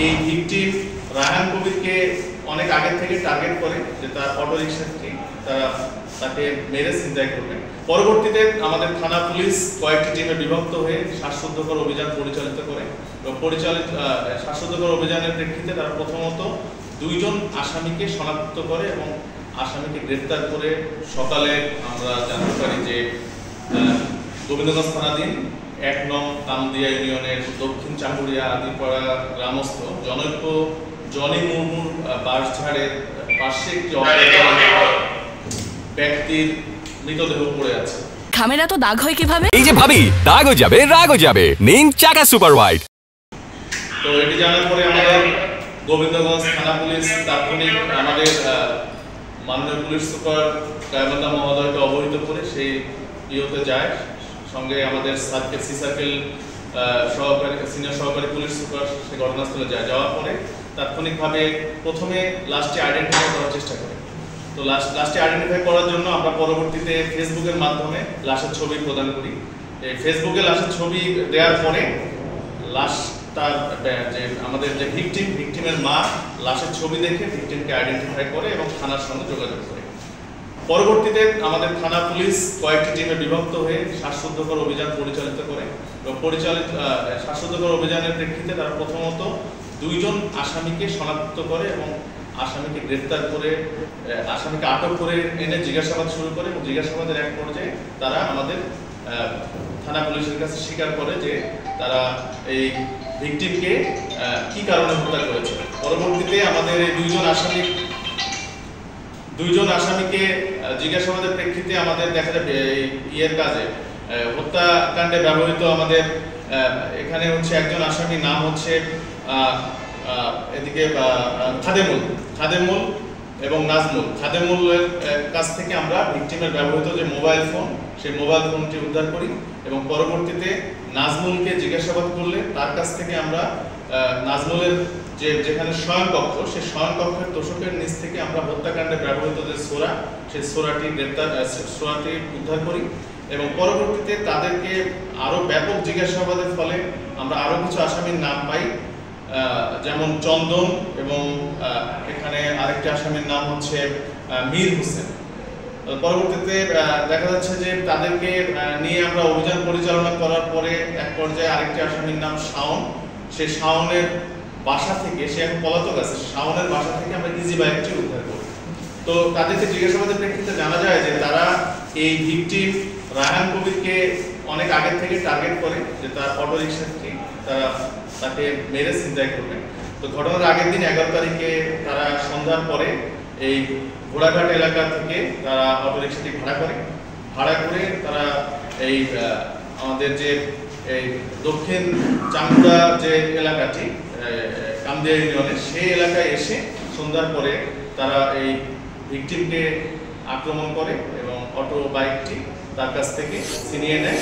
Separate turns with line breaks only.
এই ভিকটিম রায়হান কবিরকে অনেক আগে থেকে টার্গেট করে যে তার অটো রিকশাটি তারা তাকে মেরে ছিনতাই করবে। পরবর্তীতে আমাদের থানা পুলিশ কয়েকটি টিমে বিভক্ত হয়ে শ্বাসরুদ্ধকর অভিযান পরিচালিত করে এবং শ্বাসরুদ্ধকর অভিযানের প্রেক্ষিতে তারা প্রথমত 2 জন আসামিকে শনাক্ত করে এবং আসামিকে গ্রেফতার করে সকালে আমরা জানতে পারি যে গোবিন্দগঞ্জ থানাধীন 1 নং কামদিয়া ইউনিয়নের দক্ষিণ চাঙ্গুড়িয়া আদিপাড়া গ্রামস্থ জনৈক জনি মুর্মুর বাঁশঝাড়ের পাশে একটি ব্যক্তির মৃতদেহ পড়ে আছে।
খামেরা তো দাগ হয় কিভাবে?
এই যে ভাবি, দাগও যাবে রাগও যাবে, নিন চাকা সুপার হোয়াইট।
তো এটি জানার পরে আমাদের গোবিন্দগঞ্জ থানা পুলিশ তাৎক্ষণিক আমাদের মাননীয় পুলিশ সুপার গায়বান্ধা মহোদয়কে অবহিত করে সেই ইয়েতে যায়। সঙ্গে আমাদের সি সার্কেল সিনিয়র সহকারী পুলিশ সুপার সেই ঘটনাস্থলে যায়। যাওয়ার পরে তাৎক্ষণিকভাবে প্রথমে লাশটি আইডেন্টিফাই করার চেষ্টা করে। তো লাশটি আইডেন্টিফাই করার জন্য আমরা পরবর্তীতে ফেসবুকের মাধ্যমে লাশের ছবি প্রদান করি। এই ফেসবুকে লাশের ছবি দেওয়ার পরে লাশটার যে আমাদের যে ভিকটিমের মা লাশের ছবি দেখে ভিকটিমকে আইডেন্টিফাই করে এবং থানার সঙ্গে যোগাযোগ করে। পরবর্তীতে আমাদের থানা পুলিশ কয়েকটি টিমে বিভক্ত হয়ে শ্বাসরুদ্ধকর অভিযান পরিচালিত করে এবং শ্বাসরুদ্ধকর অভিযানের প্রেক্ষিতে তারা প্রথমত 2 জন আসামিকে শনাক্ত করে এবং আসামিকে গ্রেফতার করে আসামিকে আটক করে এনে জিজ্ঞাসাবাদ শুরু করে এবং জিজ্ঞাসাবাদের এক পর্যায়ে তারা আমাদের থানা পুলিশের কাছে স্বীকার করে যে তারা এই ভিকটিমকে কি কারণে হত্যা করেছে। পরবর্তীতে আমাদের এই 2 জন আসামিকে জিজ্ঞাসাবাদের প্রেক্ষিতে আমাদের দেখা যাবে ইয়ের কাজে হত্যাকাণ্ডে ব্যবহৃত আমাদের এখানে হচ্ছে একজন আসামির নাম হচ্ছে এদিকে খাদেমুল এবং নাজমুল। খাদেমুলের কাছ থেকে আমরা ভিকটিমের ব্যবহৃত যে মোবাইল ফোন সেই মোবাইল ফোনটি উদ্ধার করি এবং পরবর্তীতে নাজমুলকে জিজ্ঞাসাবাদ করলে তার কাছ থেকে আমরা নাজমুলের যেখানে শয়নকক্ষ সেই শয়নকক্ষের তোষকের নিচ থেকে আমরা হত্যাকাণ্ডে ব্যবহৃত যে সেই সোরাটি উদ্ধার করি এবং পরবর্তীতে তাদেরকে আরো ব্যাপক জিজ্ঞাসাবাদের ফলে আমরা আরো কিছু আসামির নাম পাই, যেমন চন্দন এবং এখানে আরেকটি আসামির নাম হচ্ছে মীর হোসেন। পরবর্তীতে দেখা যাচ্ছে যে তাদেরকে নিয়ে আমরা অভিযান পরিচালনা করার পরে এক পর্যায়ে আরেকটি আসামির নাম শাওন, সেই শাওনের বাসা থেকে, সে এখন পলাতক আছে, শাওনের বাসা থেকে আমরা ইজি বাইকটি উদ্ধার করি। তো তাদেরকে জিজ্ঞাসাবাদের প্রেক্ষিতে জানা যায় যে তারা এই ভিকটিম রায়হান কবিরকে অনেক আগে থেকে টার্গেট করে যে তার অটো রিকশাটি তারা তাকে মেরে ছিনতাই করবে। তো ঘটনার আগের দিন 11 তারিখে তারা সন্ধ্যার পরে এই ঘোড়াঘাট এলাকা থেকে তারা অটো রিকশাটি ভাড়া করে তারা এই আমাদের যে এই দক্ষিণ চাঙ্গুড়া যে এলাকাটি কামদিয়া ইউনিয়নের সেই এলাকায় এসে সন্ধ্যার পরে তারা এই ভিকটিমকে আক্রমণ করে এবং অটো বাইকটি তার কাছ থেকে ছিনিয়ে নেয়।